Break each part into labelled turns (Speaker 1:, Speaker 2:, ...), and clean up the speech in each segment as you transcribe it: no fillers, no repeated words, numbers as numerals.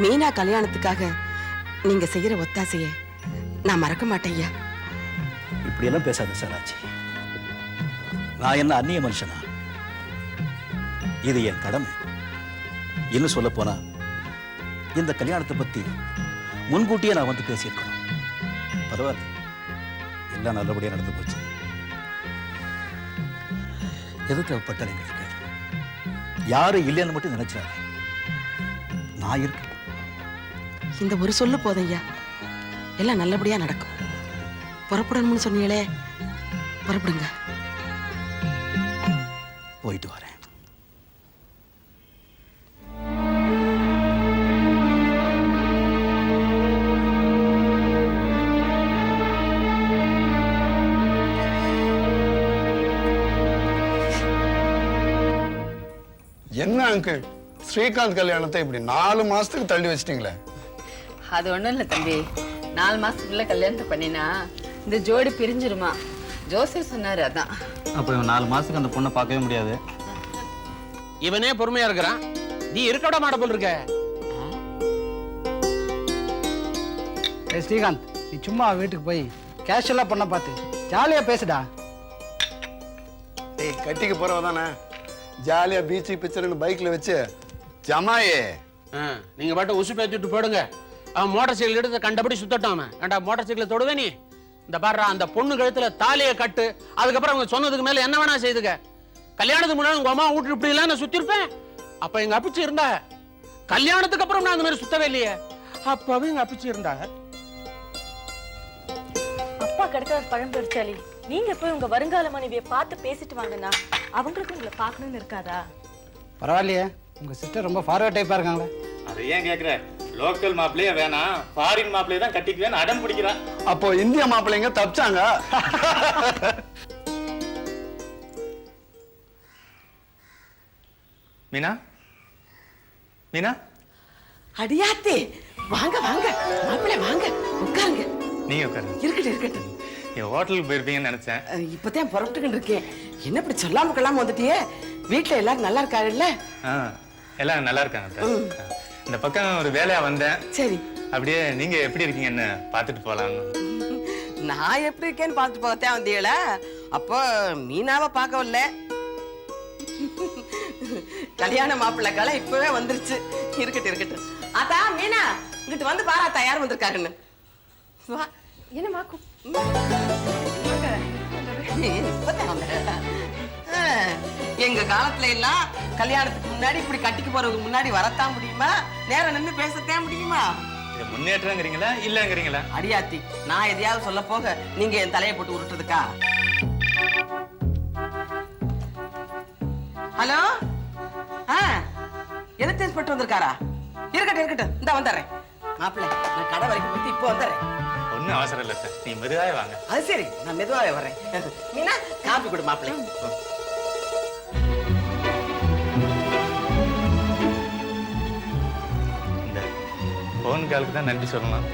Speaker 1: மீனா கல்யாணத்துக்காக நீங்க செய்யற ஒத்தாசைய நான் மறக்க மாட்டேன் ஐயா.
Speaker 2: இப்படி எல்லாம் பேசாத சாராச்சி. நான் என்ன அந்நிய மனுஷனா? இது என் கடமை. இன்னும் சொல்ல போனா இந்த கல்யாணத்தை பத்தி முன்கூட்டியே நான் வந்து பேசியிருக்கணும். பரவாயில்ல, எல்லாம் நல்லபடியா நடந்து போச்சு. எது தேவைப்பட்ட நீங்க யாரும் இல்லைன்னு மட்டும் நினைச்சாரு. நான் இருக்கேன்.
Speaker 1: இந்த ஒரு சொல்லு போதும் ஐயா, எல்லாம் நல்லபடியா நடக்கும். புறப்படணும்னு சொன்னீங்களே, புறப்படுங்க.
Speaker 2: போயிட்டு வரேன்.
Speaker 3: என்ன அங்கிள், ஸ்ரீகாந்த் கல்யாணத்தை இப்படி 4 மாசத்துக்கு தள்ளி வச்சிட்டீங்களே?
Speaker 4: அது ஒண்ணும் இல்ல தம்பி, 4 மாசத்துக்குள்ள கல்யாணத்தை பண்ணினா இந்த ஜோடி பிரிஞ்சிருமா, ஜோசியர் சொன்னாரு. அதான்.
Speaker 5: அப்ப இவன் 4 மாசத்துக்கு அந்த பொண்ணை பார்க்கவே முடியாது.
Speaker 6: இவனே பொறுமையா இருக்கிறான், நீ இருக்க விட மாட்ட போல் இருக்க.
Speaker 7: ஸ்ரீகாந்த், நீ சும்மா வீட்டுக்கு போய் கேஷுவலா பண்ண பார்த்து ஜாலியா பேசுடா.
Speaker 3: டேய், கட்டிக்கு போறவ தானே, ஜாலியா பீச்சு பிச்சர்னு பைக்ல வச்சு ஜமாயே.
Speaker 6: நீங்க பாட்டு உசு பேத்திட்டு போடுங்க. அவன் மோட்டார் சைக்கிள் எடுத்து கண்டபடி சுத்தட்டும். அவன் ஏண்டா மோட்டார் சைக்கிளை தொடுவே நீ? இந்த பாரு, அந்த பொண்ணு கழுத்துல தாலியை கட்டு. அதுக்கப்புறம் அவங்க சொன்னதுக்கு மேல என்ன வேணா செய்துங்க. கல்யாணத்துக்கு முன்னாடி உங்க அம்மா வீட்டு இப்படி எல்லாம் நான் சுத்திருப்பேன். அப்ப எங்க அப்பிச்சு இருந்தா. கல்யாணத்துக்கு அப்புறம் நான் அந்த மாதிரி சுத்தவே இல்லையே. அப்பவே எங்க அப்பிச்சு இருந்தா.
Speaker 8: அப்பா கிடைக்காத பழம் பெருச்சாலி, நீங்க போய் உங்க வருங்கால மனைவியை பார்த்து பேசிட்டு வாங்கன்னா அவங்களுக்கு உங்களை பார்க்கணும்னு இருக்காதா?
Speaker 7: பரவாயில்லையே, உங்க சிஸ்டர் ரொம்ப ஃபார்வர்ட் டைப்பா இருக்காங்களே.
Speaker 5: அதை ஏன் கேக்குற? லோக்கல் மாப்பிள்ளையே வேணாம், ஃபாரின் மாப்பிள்ளையே தான் கட்டிக்குவேன்னு அடம் பிடிக்கிறான்.
Speaker 3: அப்போ இந்திய மாப்பிள்ளைங்க தப்பிச்சாங்க.
Speaker 5: மீனா, மீனா,
Speaker 1: அடியாத்தே, வாங்க வாங்க மாப்பிள்ளை, வாங்க உட்காருங்க.
Speaker 5: நீங்க உட்காருங்க.
Speaker 1: இருக்கட்டும் இருக்கட்டும்.
Speaker 5: என் ஹோட்டலுக்கு போயிருப்பீங்கன்னு நினைச்சேன்.
Speaker 1: இப்பதான் புறப்பட்டுக்கிட்டு இருக்கேன். என்ன இப்படி சொல்லாம கொள்ளாம வந்துட்டியே? வீட்டுல எல்லாரும் நல்லா இருக்காருல்ல?
Speaker 5: எல்லாம் நல்லா இருக்காங்க. இந்த பக்கம் ஒரு வேலையா வந்தேன்.
Speaker 1: சரி.
Speaker 5: அப்படியே நீங்க எப்படி இருக்கீங்கன்னு பாத்துட்டு போலாம்னு.
Speaker 1: நான் எப்படி இருக்கேன்னு பார்த்துட்டு போகத்தான் வந்தீங்களா? அப்போ மீனாவை பார்க்கவில்ல. கல்யாண மாப்பிள்ளை காலம் இப்பவே வந்துருச்சு. இருக்கட்டும் இருக்கட்டும். ஆத்தா மீனா, இங்கிட்டு வந்து பாரு ஆத்தா யார் வந்திருக்காருன்னு. வா.
Speaker 8: என்னமா
Speaker 1: எங்க காலத்துல எல்லாம் கல்யாணத்துக்கு முன்னாடி இப்படி கட்டிக்கு போறதுக்கு முன்னாடி வரத்தான் முடியுமா? நேரம் நின்று பேசத்தான் முடியுமா?
Speaker 5: இது முன்னேற்றங்கிறீங்களா இல்லங்கிறீங்களா?
Speaker 1: அடியாத்தி, நான் எதையாவது சொல்ல போக நீங்க என் தலையை போட்டு உருட்டுறதுக்கா? ஹலோ, எழுத்து இன்ஸ்பெக்டர் வந்திருக்காரா? இருக்கட்டும் இருக்கட்டும், இந்த வந்துடுறேன். மாப்பிள்ளை, நான் கடை வரைக்கும் போயிட்டு இப்போ வந்துடுறேன்.
Speaker 5: ஒன்னும் அவசரம் இல்ல, நீ மெதுவாவே வாங்க.
Speaker 1: அது சரி, நான் மெதுவாவே வரேன். மீனா, காப்பி கொடு மாப்பிள்ளை.
Speaker 5: இந்த போன் காலுக்கு தான் நன்றி சொல்லலாம்.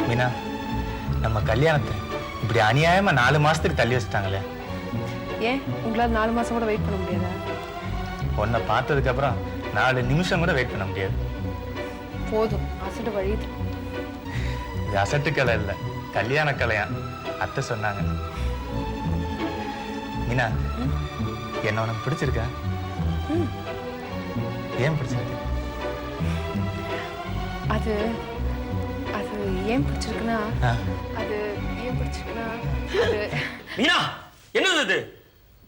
Speaker 5: மீனா, நம்ம கல்யாணத்தை இப்படி அநியாயமா 4 மாசத்துக்கு தள்ளி வச்சுட்டாங்களே.
Speaker 8: ஏன் உங்களால 4 மாசம் கூட வெயிட் பண்ண முடியாதா?
Speaker 5: உன்னை பார்த்ததுக்கு அப்புறம் 4 நிமிஷம் கூட வெயிட் பண்ண முடியாது.
Speaker 8: போதும், அசடு வழியுது.
Speaker 5: இது அசட்டு கலை இல்ல, கல்யாண கலையா, அத்தை சொன்னாங்க. மீனா, என்ன உனக்கு பிடிச்சிருக்கா? ஏன் பிடிச்சிருக்கு?
Speaker 8: அது அது ஏன் பிடிச்சிருக்குன்னா, அது ஏன் பிடிச்சிருக்குன்னா, அது
Speaker 9: மீனா, என்னது இது?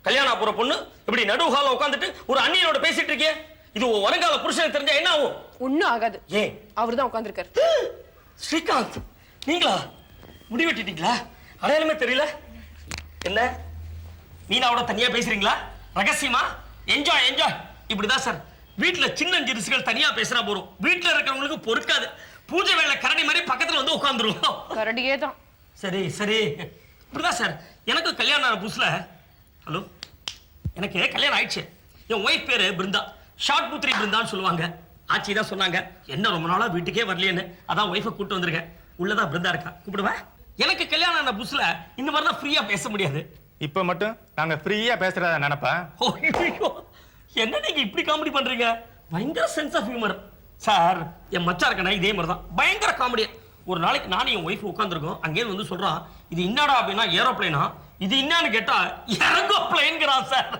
Speaker 9: கல்யாணம் போற பொண்ணு இப்படி நடுவுகால உட்காந்துட்டு ஒரு அண்ணியோட பேசிட்டு இருக்கே. இது வருங்கால புருஷனுக்கு தெரிஞ்சா என்ன ஆகும்?
Speaker 8: ஒண்ணும் ஆகாது.
Speaker 9: ஏன்?
Speaker 8: அவர்தான் உட்கார்ந்திருக்காரு.
Speaker 9: ஸ்ரீகாந்த், நீங்களா? முடி வெட்டிட்டீங்களா? அடையாளமே தெரியல. என்ன மீனாவோட தனியா பேசுறீங்களா? ரகசியமா? Enjoy enjoy. இப்படிதான் சார் வீட்டுல சின்ன சிறுசுகள் தனியா பேசுறா போறோம். வீட்டுல இருக்கிறவங்களுக்கு பொறுக்காது. பூஜை வேலை கரடி மாதிரி பக்கத்துல வந்து உட்காந்துரும்.
Speaker 8: கரடியே தான்.
Speaker 9: சரி சரி, இப்படிதான் சார் எனக்கு கல்யாணம் ஆன புதுசுல. ஹலோ, எனக்கு கல்யாணம் ஆயிடுச்சு. என் ஒய்ஃப் பேரு பிருந்தா, ஷார்ட் புத்ரி பிருந்தான்னு சொல்லுவாங்க. ஆச்சி தான் சொன்னாங்க என்ன ரொம்ப நாளா வீட்டுக்கே வரலையேன்னு, அதான் ஒய்ஃபை கூட்டு வந்திருக்கேன். உள்ளதான் பிருந்தா இருக்கா, கூப்பிடுவா. எனக்கு கல்யாணம் ஆன புதுசுல இந்த மாதிரிலாம் ஃப்ரீயா பேச முடியாது.
Speaker 5: இப்ப மட்டும் நாங்க ஃப்ரீயா பேசுறதா நினைப்பா.
Speaker 9: ஐயோ, என்ன நீங்க இப்படி காமெடி பண்றீங்க? பயங்கர சென்ஸ் ஆஃப் ஹியூமர் சார். என் மச்சா இருக்கா இதே மாதிரி தான் பயங்கர காமெடி. ஒரு நாளைக்கு நானும் என் ஒய்ஃப் உட்காந்துருக்கோம். அங்கே வந்து சொல்றான், இது என்னடா அப்படின்னா ஏரோப்ளைனா, இது என்னன்னு கேட்டா இறங்கோ பிளைன்கிறான் சார்.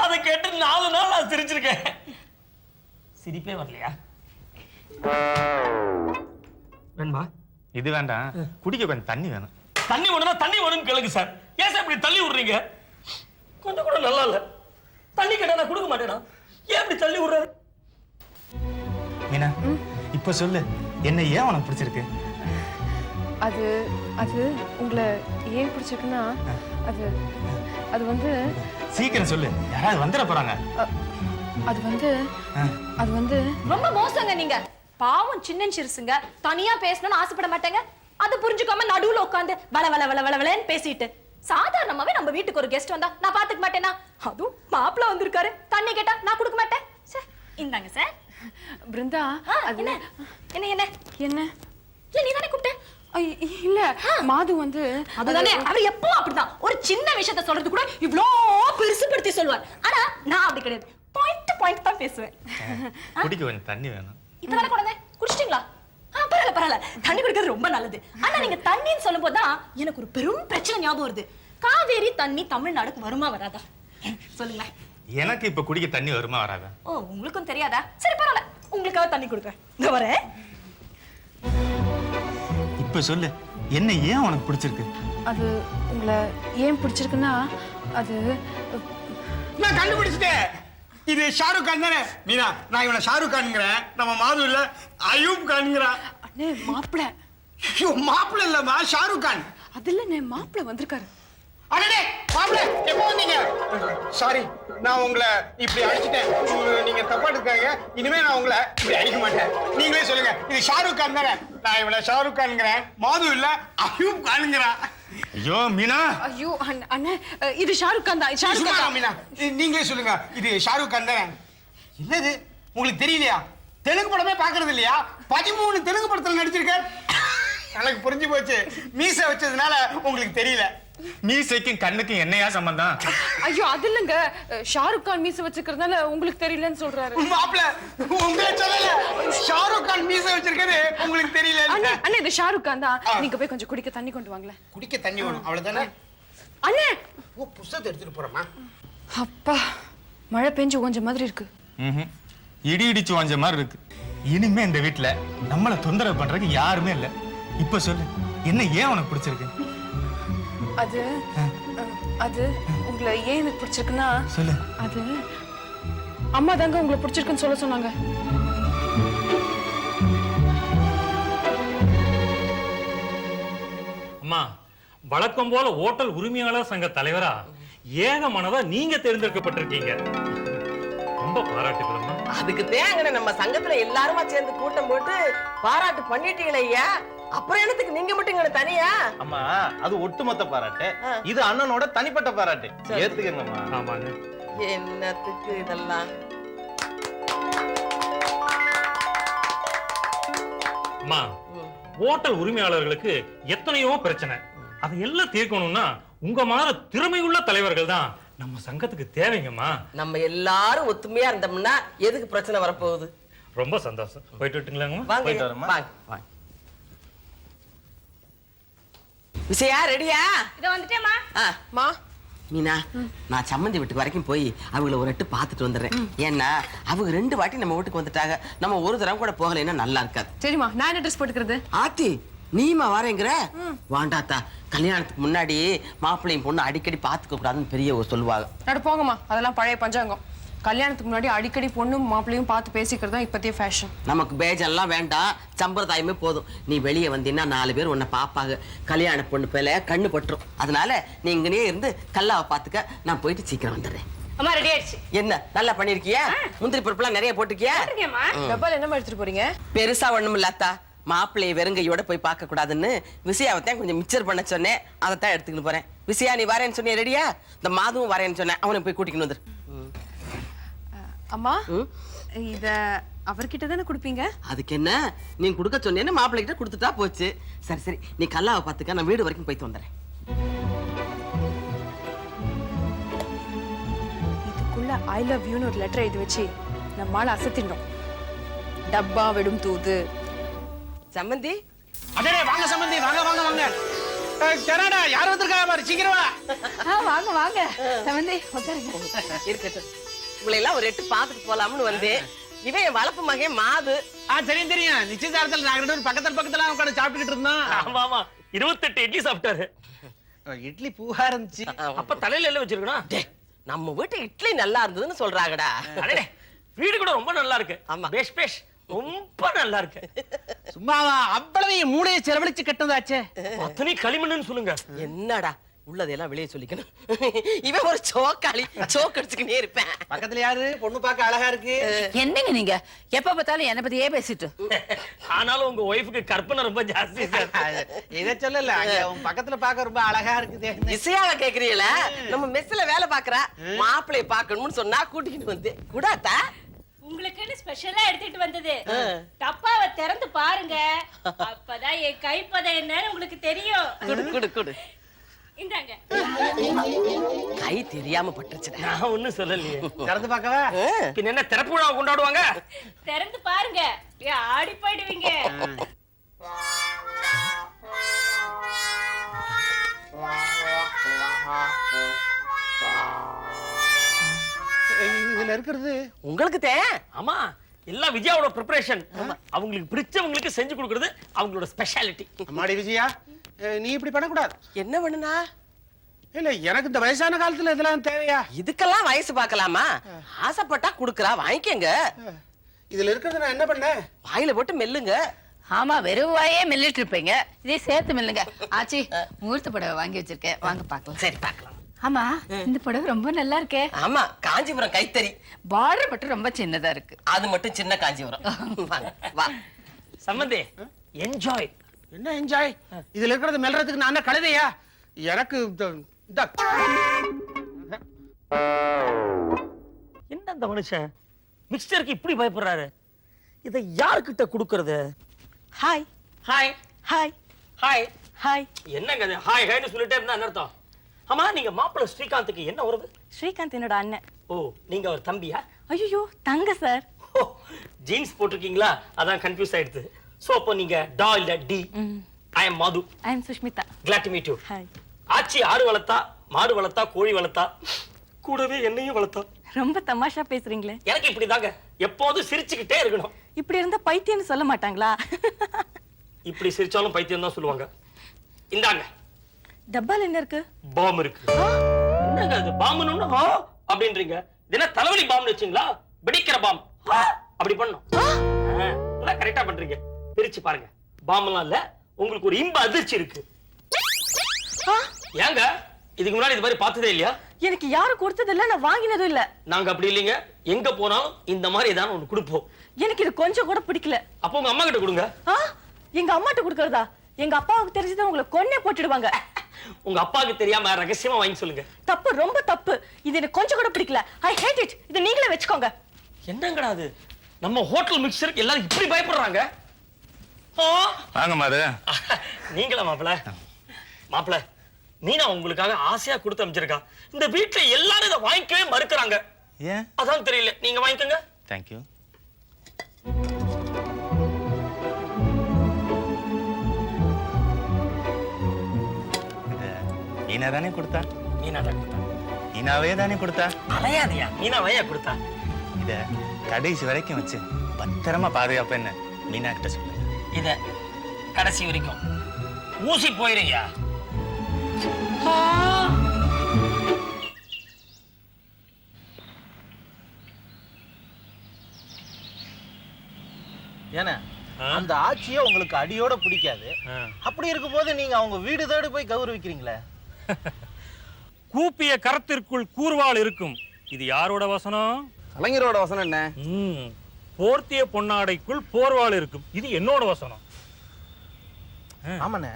Speaker 9: அதை கேட்டு 4 நாள் நான் சிரிச்சிருக்கேன். சிரிப்பே வரலையா? வேணுமா?
Speaker 5: இது வேண்டாம், குடிக்க கொஞ்சம் தண்ணி வேணும்.
Speaker 9: தண்ணி வேணும்னா தண்ணி வேணும்னு கேளுங்க சார். ஏன் சார் இப்படி தள்ளி விடுறீங்க? கொஞ்சம் கூட நல்லா இல்ல. தண்ணி கேட்டா நான் கொடுக்க மாட்டேனா? ஏன் இப்படி தள்ளி விடுறாரு?
Speaker 5: மீனா, இப்ப சொல்லு, என்ன ஏன் உனக்கு பிடிச்சிருக்கு?
Speaker 10: அது அது உங்களை ஏன் பிடிச்சிருக்குன்னா அது அது வந்து
Speaker 5: சீக்கிரம் சொல்லு, யாராவது வந்துட போறாங்க.
Speaker 10: அது வந்து
Speaker 8: ரொம்ப மோசங்க நீங்க. பாவம் சின்ன சிறுசுங்க, தனியா பேசணும்னு ஆசைப்பட மாட்டேங்க. அது புரிஞ்சுக்காம நடுவுல உட்காந்து வள வள வள வள வளன்னு பேசிட்டு. சாதாரணமாவே நம்ம வீட்டுக்கு ஒரு கெஸ்ட் வந்தா நான் பாத்துக்க மாட்டேனா? அதுவும் மாப்பிள்ள வந்திருக்காரு, தண்ணி கேட்டா நான் கொடுக்க மாட்டேன் சார். இந்தாங்க சார்.
Speaker 10: பிருந்தா,
Speaker 8: அது என்ன என்ன என்ன
Speaker 10: என்ன
Speaker 8: இல்ல நீ தானே கூப்பிட்ட?
Speaker 10: இல்ல, மாது வந்து
Speaker 8: அதுதானே. அவர் எப்பவும் அப்படிதான், ஒரு சின்ன விஷயத்த சொல்றது கூட இவ்ளோ பெருசுபடுத்தி சொல்லுவார். ஆனா நான் அப்படி கிடையாது, பாயிண்ட் தான் பேசுவேன்.
Speaker 5: குடிக்க கொஞ்சம் தண்ணி வேணும்.
Speaker 8: இப்பதானே குழந்தை குடிச்சிட்டீங்களா? பரவாயில்ல பரவாயில்ல, தண்ணி குடிக்கிறது ரொம்ப நல்லது. ஆனா நீங்க தண்ணின்னு சொல்லும் போதுதான் எனக்கு ஒரு பெரும் பிரச்சனை ஞாபகம் வருது. காவேரி தண்ணி தமிழ்நாடுக்கு வருமா வராதா சொல்லுங்க.
Speaker 5: எனக்கு இப்ப குடிக்க தண்ணி வருமா வராதா?
Speaker 8: ஓ, உங்களுக்கும் தெரியாதா? சரி பரவாயில்ல, உங்களுக்காக தண்ணி கொடுக்குறேன். இந்த வரேன்.
Speaker 5: இப்ப சொல்லு, என்ன ஏன் உனக்கு பிடிச்சிருக்கு?
Speaker 10: அது உங்களை ஏன் பிடிச்சிருக்குன்னா அது
Speaker 3: நான் கண்டுபிடிச்சிட்டேன். இது ஷாருக் கான் தானே மீனா? நான் இவனை ஷாருக் கான்ங்கிறேன், நம்ம மாது இல்ல அயூப் கான்ங்கிறான்.
Speaker 10: அண்ணே மாப்பிள்ள.
Speaker 3: ஐயோ, மாப்பிள்ள இல்லம்மா, ஷாருக் கான்.
Speaker 10: அது இல்லண்ணே, மாப்பிள்ள வந்திருக்காரு.
Speaker 3: அடடே மாப்பிள்ள, எப்போ வந்தீங்க? சாரி, நான் உங்களை இப்படி அடிச்சிட்டேன். நீங்க தப்பா எடுக்காங்க. இனிமே நான் உங்களை இப்படி அடிக்க மாட்டேன். நீங்களே சொல்லுங்க, இது ஷாருக் கான் தானே? நான் இவனை ஷாருக் கான்ங்கிறேன், மாது இல்ல அயூப் கான்ங்கிறான்.
Speaker 5: ஐயோ மீனா.
Speaker 10: ஐயோ அண்ணே, இது ஷாருக் கான் தான். ஷாருக்
Speaker 3: சும்மா
Speaker 10: கான்.
Speaker 3: மீனா, நீங்களே சொல்லுங்க, இது ஷாருக் கான் தானே? என்னது உங்களுக்கு தெரியலையா? தெலுங்கு படமே பாக்குறது இல்லையா? 13 தெலுங்கு படத்துல நடிச்சிருக்கார். எனக்கு புரிஞ்சு போச்சு, மீசை வச்சதுனால உங்களுக்கு தெரியல.
Speaker 5: மீசைக்கும் கண்ணுக்கும் என்னையா சம்பந்தம்?
Speaker 10: ஐயோ அது இல்லங்க, ஷாருக் கான் மீசை வச்சிருக்கிறதுனால உங்களுக்கு தெரியலன்னு சொல்றாரு.
Speaker 3: மாப்பிள்ள, உங்களை சொல்லல, ஷாருக் கான் மீசை வச்சிருக்காரு, உங்களுக்கு தெரியல.
Speaker 10: அண்ணே இது ஷாருக் கான் தான். நீங்க போய் கொஞ்சம் குடிக்க தண்ணி கொண்டு வாங்களேன்.
Speaker 3: குடிக்க தண்ணி வேணும், அவ்வளவுதானே?
Speaker 10: அண்ணே,
Speaker 3: ஓ, புஸ்தகத்தை எடுத்துட்டு போறமா?
Speaker 10: அப்பா, மழை பெஞ்சு கொஞ்சம் மாதிரி இருக்கு.
Speaker 5: இடி இடிச்சு வாஞ்ச மாதிரி இருக்கு. இனிமே இந்த வீட்டுல நம்மள தொந்தரவு பண்றதுக்கு யாருமே இல்ல. இப்ப சொல்லு, என்ன ஏன் உனக்கு பிடிச்சிருக்கு?
Speaker 10: அது அது உங்களை ஏன் எனக்கு பிடிச்சிருக்குன்னா
Speaker 5: சொல்லு.
Speaker 10: அது அம்மா தாங்க உங்களை பிடிச்சிருக்குன்னு சொல்ல சொன்னாங்க.
Speaker 11: அம்மா, வழக்கம் போல ஓட்டல் உரிமையாளர் சங்க தலைவரா ஏக மனதா நீங்க தேர்ந்தெடுக்கப்பட்டிருக்கீங்க. ரொம்ப பாராட்டுகளம்மா.
Speaker 1: அதுக்கு தேங்கன நம்ம சங்கத்துல எல்லாருமா சேர்ந்து கூட்டம் போட்டு பாராட்டு பண்ணிட்டீங்களே ஐயா. அப்புறம் என்னத்துக்கு நீங்க மட்டும் இங்க தனியா?
Speaker 12: அம்மா, அது ஒட்டுமொத்த பாராட்டு. இது அண்ணனோட தனிப்பட்ட பாராட்டு. ஏத்துக்கங்கம்மா.
Speaker 11: ஆமாங்க.
Speaker 1: என்னத்துக்கு இதெல்லாம்?
Speaker 11: அம்மா, ஓட்டல் உரிமையாளர்களுக்கு எத்தனையோ பிரச்சனை. அதையெல்லாம் தீர்க்கணும்னா உங்க மாதிரி திறமையுள்ள தலைவர்கள் தான் நம்ம சங்கத்துக்கு தேவைங்கம்மா.
Speaker 1: நம்ம எல்லாரும் ஒத்துமையா இருந்தோம்னா எதுக்கு பிரச்சனை வரப்போகுது?
Speaker 11: ரொம்ப சந்தோஷம். போயிட்டு விட்டுங்களாங்கம்மா?
Speaker 1: வாங்க. விசையா ரெடியா?
Speaker 8: இத வந்துட்டேமா.
Speaker 10: மா
Speaker 1: மீனா, நான் சம்மந்தி வீட்டுக்கு வரைக்கும் போய் அவங்கள ஒரு எட்டு பார்த்துட்டு வந்துடுறேன். ஏன்னா அவங்க 2 வாட்டி நம்ம வீட்டுக்கு வந்துட்டாங்க. நம்ம ஒரு தடவை கூட போகலைன்னா நல்லா இருக்காது.
Speaker 10: சரிம்மா, நான் என்ன ட்ரெஸ் போட்டுக்கிறது?
Speaker 1: ஆத்தி, நீமா வரேங்கிற? வாண்டாத்தா, கல்யாணத்துக்கு முன்னாடி மாப்பிள்ளையும் பொண்ணு அடிக்கடி பாத்துக்க கூடாதுன்னு பெரிய சொல்லுவாங்க.
Speaker 10: நடு போங்கம்மா, அதெல்லாம் பழைய பஞ்சாங்கம். கல்யாணத்துக்கு முன்னாடி அடிக்கடி பொண்ணும் மாப்பிள்ளையும் பார்த்து பேசிக்கிறது தான் இப்பத்திய ஃபேஷன்.
Speaker 1: நமக்கு பேஜெல்லாம் வேண்டாம், சம்பிரதாயமே போதும். நீ வெளியே வந்தீங்கன்னா 4 பேர் உன்னை பாப்பாங்க. கல்யாண பொண்ணு பேல கண்ணு பட்டுரும். அதனால நீ இங்கனே இருந்து கல்லாவை பாத்துக்க. நான் போயிட்டு சீக்கிரம் வந்துடுறேன்.
Speaker 8: அம்மா ரெடி ஆயிடுச்சு.
Speaker 1: என்ன நல்லா பண்ணிருக்கியா? முந்திரி பருப்புலாம் நிறைய போட்டுக்கியா?
Speaker 10: டப்பால என்னமா எடுத்துட்டு போறீங்க?
Speaker 1: பெருசா ஒண்ணும் இல்லாத்தா, மாப்பிள்ளைய வெறுங்கையோட போய் பார்க்க கூடாதுன்னு விசையாவத்தான் கொஞ்சம் மிச்சர் பண்ண சொன்னேன். அதைத்தான் எடுத்துக்கிட்டு போறேன். விசையா, நீ வரேன்னு சொன்னிய ரெடியா? இந்த மாதுவும் வரேன்னு சொன்னேன், அவனை போய் கூட்டிக்கணும் வந்துரு.
Speaker 10: அம்மா, இத அவர்கிட்ட தானே கொடுப்பீங்க?
Speaker 1: அதுக்கு என்ன, நீ கொடுக்க சொன்னேன்னு மாப்பிள்ளை கிட்ட கொடுத்துட்டா போச்சு. சரி சரி, நீ கல்லாவை பாத்துக்க, நான் வீடு வரைக்கும் போயிட்டு வந்துடுறேன்.
Speaker 10: இதுக்குள்ள ஐ லவ் யூன்னு ஒரு லெட்டர் எழுதி வச்சு நம்மால அசத்திட்டோம். டப்பா விடும் தூது.
Speaker 1: சம்மந்தி,
Speaker 6: அடே வாங்க சம்பந்தி, வாங்க வாங்க வாங்க. கனடா யார் வந்திருக்கா பாரு, சீக்கிரம் வா.
Speaker 4: வாங்க வாங்க சமந்தி உட்காருங்க.
Speaker 1: இருக்கட்டும், உங்களை எல்லாம் ஒரு எட்டு பாத்துட்டு போலாம்னு வந்தேன். இவன் என் வளர்ப்பு மகன் மாது.
Speaker 6: தெரியும் தெரியும், நிச்சயதார்த்தத்தில் நாங்க ரெண்டு பேரும் பக்கத்துல உட்காந்து சாப்பிட்டுக்கிட்டு இருந்தோம்.
Speaker 9: ஆமா ஆமா, 28 இட்லி சாப்பிட்டாரு.
Speaker 6: இட்லி பூவா இருந்துச்சு.
Speaker 9: அப்ப தலையில எல்லாம் வச்சிருக்கணும்.
Speaker 1: நம்ம வீட்டு இட்லி நல்லா இருந்ததுன்னு சொல்றாங்கடா.
Speaker 9: அடே, வீடு கூட ரொம்ப நல்லா இருக்கு.
Speaker 1: ஆமா.
Speaker 9: பேஷ் பேஷ், ரொம்ப நல்லா இருக்கு.
Speaker 6: சும்மாவா, அவ்வளவு மூளையை செலவழிச்சு கட்டதாச்சே.
Speaker 9: அத்தனை களிமண்ணுன்னு சொல்லுங்க.
Speaker 1: என்னடா உள்ளதெல்லாம் வெளியே சொல்லிக்கணும். இவன் ஒரு சோக்காளி, சோக்கு அடிச்சுக்கிட்டே இருப்பேன்.
Speaker 6: பக்கத்துல யாரு? பொண்ணு பார்க்க அழகா இருக்கு.
Speaker 4: என்னங்க நீங்க எப்ப பார்த்தாலும் என்ன பத்தியே பேசிட்டு.
Speaker 9: ஆனாலும் உங்க ஒய்ஃபுக்கு கற்பனை ரொம்ப ஜாஸ்தி சார்.
Speaker 6: இதை சொல்லல, உன் பக்கத்துல பார்க்க ரொம்ப அழகா இருக்குது.
Speaker 1: இசையாவ கேக்குறீல, நம்ம மெஸ்ல வேலை பாக்குறா, மாப்பிள்ளைய பாக்கணும்னு சொன்னா கூட்டிக்கிட்டு வந்து கூடாத்தா.
Speaker 8: உங்களுக்குன்னு ஸ்பெஷலா எடுத்துட்டு வந்தது. டப்பாவை திறந்து பாருங்க, அப்பதான் என் கைப்பதை என்னன்னு உங்களுக்கு தெரியும்.
Speaker 1: குடு குடு குடு.
Speaker 8: இந்தாங்க.
Speaker 1: கை தெரியாம பட்டுருச்சு.
Speaker 9: நான் ஒண்ணும் சொல்லலையே.
Speaker 6: திறந்து பார்க்கவா?
Speaker 9: பின்ன என்ன திறப்பு விழா கொண்டாடுவாங்க?
Speaker 8: திறந்து பாருங்க, ஆடி போயிடுவீங்க.
Speaker 6: இதுல இருக்கிறது
Speaker 1: உங்களுக்கு
Speaker 9: ஆமா, எல்லாம் விஜயாவோட ப்ரிப்பரேஷன். அவங்களுக்கு பிடிச்சவங்களுக்கு செஞ்சு கொடுக்கிறது அவங்களோட ஸ்பெஷாலிட்டி.
Speaker 6: அம்மாடி விஜயா, நீ இப்படி பண்ணக்கூடாது.
Speaker 1: என்ன பண்ணுனா?
Speaker 6: இல்ல, எனக்கு இந்த வயசான காலத்துல இதெல்லாம் தேவையா?
Speaker 1: இதுக்கெல்லாம் வயசு பார்க்கலாமா? ஆசைப்பட்டா குடுக்கறா, வாங்கிக்கங்க.
Speaker 6: இதுல இருக்கிறது நான் என்ன பண்ணேன்?
Speaker 1: வாயில போட்டு மெல்லுங்க.
Speaker 4: ஆமா, வெறும் வாயே மெல்லிட்டு இருப்பீங்க, இதே சேர்த்து மெல்லுங்க. ஆச்சி, முகூர்த்த புடவை வாங்கி வச்சிருக்கேன், வாங்க பாக்கலாம்.
Speaker 1: சரி பார்க்கலாம்.
Speaker 4: ஆமா, இந்த புடவை ரொம்ப நல்லா இருக்கே.
Speaker 1: ஆமா, காஞ்சிபுரம் கைத்தறி.
Speaker 4: பார்டர் மட்டும் ரொம்ப சின்னதா இருக்கு.
Speaker 1: அது மட்டும் சின்ன காஞ்சிபுரம். வாங்க, வா.
Speaker 9: சம்பந்தி, என்ஜாய்.
Speaker 6: என்ன என்ஜாய்? இதுல இருக்கிறது மெல்றதுக்கு நான் என்ன கழுதையா? எனக்கு
Speaker 9: என்ன அந்த மனுஷன் மிக்சருக்கு இப்படி பயப்படுறாரு? இதை யார்கிட்ட கொடுக்கறது?
Speaker 1: Hi
Speaker 9: hi
Speaker 1: hi
Speaker 9: hi
Speaker 1: hi.
Speaker 9: என்னங்க அது ஹாய் ஹாய்னு சொல்லிட்டே இருந்தா என்ன அர்த்தம்? ஆமா, நீங்க மாப்பிள்ளை ஸ்ரீகாந்துக்கு என்ன வருது?
Speaker 8: ஸ்ரீகாந்த் என்னோட அண்ணன்.
Speaker 9: ஓ, நீங்க அவர் தம்பியா?
Speaker 8: ஐயோ, தங்க சார்.
Speaker 9: ஓ, ஜீன்ஸ் போட்டிருக்கீங்களா, அதான் கன்ஃபியூஸ் ஆயிடுது. சோ அப்போ நீங்க டா இல்ல டி. I am Madhu.
Speaker 8: I am Sushmita.
Speaker 9: Glad to meet you.
Speaker 8: Hi.
Speaker 9: ஆச்சி ஆடு வளர்த்தா, மாடு வளர்த்தா, கோழி வளர்த்தா, கூடவே என்னையும் வளர்த்தா.
Speaker 8: ரொம்ப தமாஷா பேசுறீங்களே.
Speaker 9: எனக்கு இப்படிதாங்க, எப்போதும் சிரிச்சுக்கிட்டே இருக்கணும்.
Speaker 8: இப்படி இருந்தா பைத்தியம்னு சொல்ல மாட்டாங்களா?
Speaker 9: இப்படி சிரிச்சாலும் பைத்தியம் தான் சொல்லுவாங்க. இந்தாங்க,
Speaker 8: டப்பால என்ன இருக்கு?
Speaker 9: பாம் இருக்கு. என்னங்க அது பாம்புன்னு அப்படின்றீங்க? இது என்ன தலைவலி பாம்பு வச்சுங்களா? வெடிக்கிற பாம் அப்படி பண்ணும். கரெக்டா பண்றீங்க. பிரிச்சு பாருங்க, பாம்பெல்லாம் இல்ல, உங்களுக்கு ஒரு இன்ப அதிர்ச்சி இருக்கு. ஏங்க, இதுக்கு முன்னாடி இது மாதிரி பார்த்ததே இல்லையா?
Speaker 8: எனக்கு யாரும் கொடுத்தது இல்ல, நான் வாங்கினதும் இல்ல.
Speaker 9: நாங்க அப்படி இல்லைங்க, எங்க போனாலும் இந்த மாதிரி ஏதாவது ஒண்ணு கொடுப்போம்.
Speaker 8: எனக்கு இது கொஞ்சம் கூட பிடிக்கல.
Speaker 9: அப்போ உங்க அம்மா கிட்ட கொடுங்க.
Speaker 8: எங்க அம்மாட்ட கொடுக்கறதா? எங்க அப்பாவுக்கு தெரிஞ்சது உங்களை கொன்னே போட்டுடுவாங்க.
Speaker 9: உங்க அப்பாவுக்கு தெரியாம ரகசியமா வாங்கி சொல்லுங்க.
Speaker 8: தப்பு, ரொம்ப தப்பு. இது எனக்கு கொஞ்சம் கூட பிடிக்கல. ஐ ஹேட் இட். இது நீங்களே வெச்சுக்கோங்க.
Speaker 9: என்னங்கடா அது? நம்ம ஹோட்டல் மிக்சருக்கு எல்லாரும் இப்படி பயப்படுறாங்க.
Speaker 5: வாங்க மாது.
Speaker 9: நீங்களா மாப்பிள? மாப்பிள, மீனா உங்களுக்காக ஆசையா கொடுத்து அமைச்சிருக்கா. இந்த வீட்டுல எல்லாரும் இதை வாங்கிக்கவே மறுக்கிறாங்க.
Speaker 5: ஏன்?
Speaker 9: அதான் தெரியல. நீங்க வாங்கிக்கோங்க.
Speaker 5: தேங்க்யூ. மீனா தானே கொடுத்தா?
Speaker 9: மீனா தான் கொடுத்தா.
Speaker 5: மீனாவே தானே கொடுத்தா?
Speaker 9: அலையாதையா, மீனா வையா கொடுத்தா.
Speaker 5: இத கடைசி வரைக்கும் வச்சு பத்திரமா பாதுகாப்பு என்ன மீனா கிட்ட சொல்லுங்க.
Speaker 9: இத கடைசி வரைக்கும் ஊசி போயிருங்கயா.
Speaker 12: ஏன்னா அந்த ஆட்சியை உங்களுக்கு அடியோட பிடிக்காது. அப்படி இருக்கும் போது நீங்க அவங்க வீடு தேடி போய் கௌரவிக்கிறீங்களே.
Speaker 11: கூப்பிய கரத்திற்குள் கூர்வாள் இருக்கும். இது யாரோட வசனம்?
Speaker 7: கலைஞரோட வசனம் என்ன?
Speaker 11: போர்த்திய பொன்னாடைக்குள் போர்வாள் இருக்கும். இது என்னோட வசனம்.
Speaker 12: ஆமாண்ணே,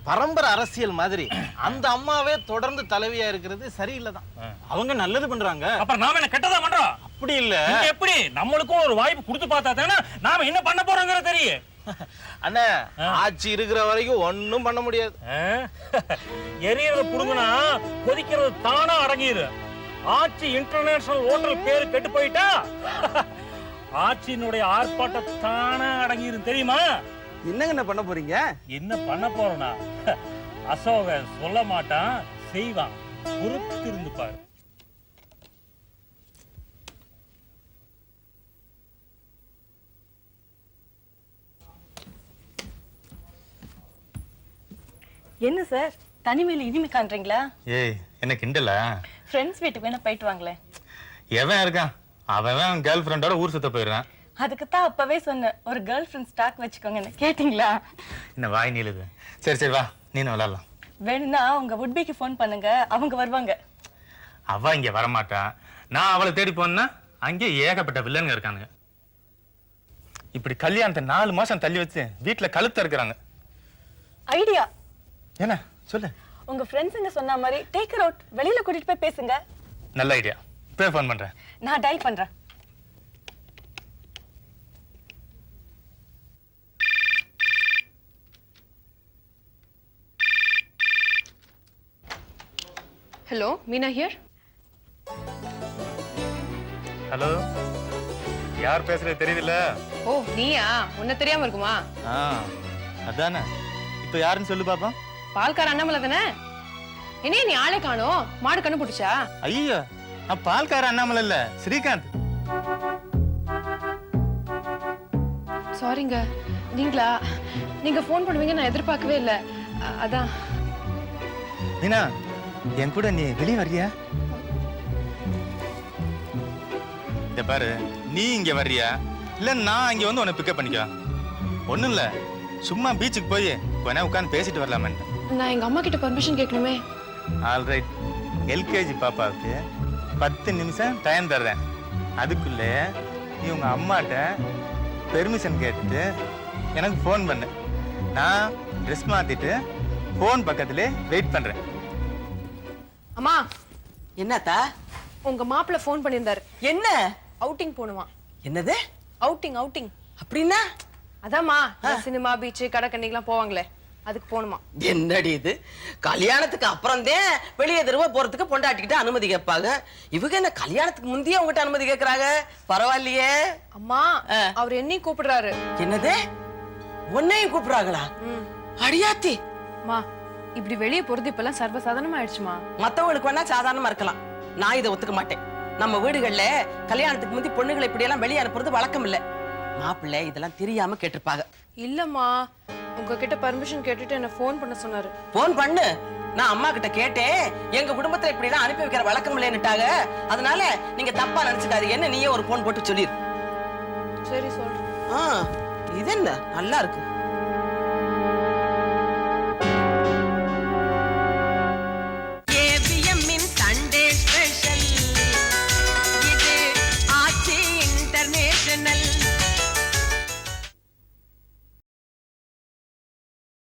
Speaker 12: பரம்பரை அரசியல் மாதிரி அந்த அம்மாவே தொடர்ந்து தலைவியா இருக்கிறது சரியில்லைதான்.
Speaker 5: அவங்க நல்லது பண்றாங்க.
Speaker 11: அப்புறம் நாம என்ன கெட்டதா பண்றோம்?
Speaker 12: அப்படி இல்ல
Speaker 11: இங்க எப்படி நம்மளுக்கும் ஒரு வாய்ப்பு கொடுத்து பார்த்தா தானே நாம என்ன பண்ண போறோங்கிற தெரியும்.
Speaker 12: அண்ணா ஆட்சி இருக்கிற வரைக்கும் ஒண்ணும் பண்ண முடியாது.
Speaker 11: எரியறத புடுங்கினா கொதிக்கிறது தானா அடங்கிடு. ஆட்சி இன்டர்நேஷனல் ஹோட்டல் பேரு கெட்டு போயிட்டா ஆட்சியினுடைய ஆர்ப்பாட்டம் தானா அடங்கிடும் தெரியுமா?
Speaker 3: என்னங்க பண்ண போறீங்க?
Speaker 11: என்ன பண்ண போறோம்னா அசோக சொல்ல மாட்டான், செய்வான். பொறுத்து இருந்து பாரு.
Speaker 10: என்ன சார் தனிமையில இனிமே காண்றீங்களா?
Speaker 5: ஏய் என்ன கிண்டலா?
Speaker 10: ஃப்ரெண்ட்ஸ் வீட்டுக்கு வேணா போயிட்டு வாங்களேன்.
Speaker 5: எவன் இருக்கான்? அவன் கேர்ள் ஃப்ரெண்டோட ஊர் சுத்த போயிடுறான்.
Speaker 10: அதுக்கு தான் அப்பவே சொன்னேன் ஒரு கேர்ள் ஃப்ரெண்ட் ஸ்டாக் வச்சுக்கோங்கன்னு. கேட்டிங்களா?
Speaker 5: என்ன வாய் நீளுது? சரி சரி வா, நீனும் விளையாடலாம்.
Speaker 10: வேணும்னா உங்க வுட்பிக்கு ஃபோன் பண்ணுங்க, அவங்க வருவாங்க.
Speaker 5: அவ இங்க வரமாட்டா. நான் அவளை தேடி போனா அங்கே ஏகப்பட்ட வில்லனுங்க இருக்கானுங்க. இப்படி கல்யாணத்தை 4 மாசம் தள்ளி வச்சு வீட்டுல கழுத்த இருக்கிறாங்க.
Speaker 10: ஐடியா
Speaker 5: என்ன சொல்லு?
Speaker 10: உங்க ஃப்ரெண்ட்ஸுங்க சொன்ன மாதிரி டேக் ஹர் அவுட், வெளியில கூட்டிட்டு போய் பேசுங்க.
Speaker 5: நல்ல ஐடியா. இப்பவே ஃபோன் பண்றேன்.
Speaker 10: நான் டயல் பண்றேன். Hello, Meena here.
Speaker 5: ஹலோ, யார் பேசுறது தெரியுதுல்ல?
Speaker 10: ஓ நீயா? உன்ன தெரியாம இருக்குமா?
Speaker 5: அதானே. இப்ப யாருன்னு சொல்லு பாப்பா.
Speaker 10: பால்கார அண்ணாமலை தானே? என்ன நீ ஆளே காணோம்? மாடு கண்ணு பிடிச்சா?
Speaker 5: ஐயோ, நான் பால்கார அண்ணாமலை இல்ல, ஸ்ரீகாந்த்.
Speaker 10: சாரிங்க. நீங்களா? நீங்க ஃபோன் பண்ணுவீங்க நான் எதிர்பார்க்கவே இல்ல. அதான்.
Speaker 5: மீனா, என் கூட நீ வெளியே வர்றியா? இத பாரு, நீ இங்க வர்றியா இல்ல நான் இங்க வந்து உன்னை பிக்கப் பண்ணிக்க? ஒண்ணும் இல்ல, சும்மா பீச்சுக்கு போய் கொஞ்ச உட்காந்து பேசிட்டு வரலாமே.
Speaker 10: நான் எங்க அம்மா கிட்ட பர்மிஷன் கேட்கணுமே.
Speaker 5: ஆல்ரைட். எல்கேஜி பாப்பாவுக்கு 10 நிமிஷம் டைம் தர்றேன். அதுக்குள்ள நீ உங்க அம்மாட்ட பெர்மிஷன் கேட்டு எனக்கு ஃபோன் பண்ணு. நான் ட்ரெஸ் மாத்திட்டு ஃபோன் பக்கத்திலே வெயிட் பண்றேன்.
Speaker 10: அம்மா,
Speaker 1: என்னத்தா?
Speaker 10: உங்க மாப்பிள்ள ஃபோன் பண்ணியிருந்தாரு.
Speaker 1: என்ன?
Speaker 10: அவுட்டிங் போணுமா?
Speaker 1: என்னது?
Speaker 10: அவுட்டிங்.
Speaker 1: அப்படின்னா?
Speaker 10: அதாம்மா, சினிமா, பீச், கடைக்கண்ணிக்கெல்லாம் போவாங்களே, அதுக்கு போணுமா.
Speaker 1: என்னடி இது? கல்யாணத்துக்கு அப்புறம் தான் வெளியே தெருவா போறதுக்கு பொண்டாட்டிக்கிட்ட அனுமதி கேட்பாங்க. இவங்க என்ன கல்யாணத்துக்கு முந்தைய உங்ககிட்ட அனுமதி கேட்கறாங்க? பரவாயில்லையே.
Speaker 10: அம்மா, அவர் என்னையும் கூப்பிடுறாரு.
Speaker 1: என்னது? உன்னையும் கூப்பிடுறாங்களா? அடியாத்தி.
Speaker 10: அம்மா, இப்படி வெளியே போறது இப்பெல்லாம் சர்வசாதாரணமா ஆயிடுச்சுமா.
Speaker 1: மத்தவங்களுக்கு வேணா சாதாரணமா இருக்கலாம், நான் இதை ஒத்துக்க மாட்டேன். நம்ம வீடுகள்ல கல்யாணத்துக்கு முந்தி பொண்ணுகளை இப்படி எல்லாம் வெளியே அனுப்புறது வழக்கம் இல்ல. மாப்பிள்ளை இதெல்லாம் தெரியாம கேட்டிருப்பாங்க.
Speaker 10: இல்லம்மா, உங்ககிட்ட பர்மிஷன் கேட்டுட்டு என்ன ஃபோன் பண்ண சொன்னாரு.
Speaker 1: ஃபோன் பண்ணு. நான் அம்மா கிட்ட கேட்டேன், எங்க குடும்பத்துல இப்படி எல்லாம் அனுப்பி வைக்கிற வழக்கம் இல்லைன்னுட்டாங்க. அதனால நீங்க தப்பா நினைச்சுக்காதீங்க, என்ன நீயே ஒரு ஃபோன் போட்டு சொல்லிரு.
Speaker 10: சரி சொல்றேன்.
Speaker 1: இது என்ன நல்லா இருக்கு.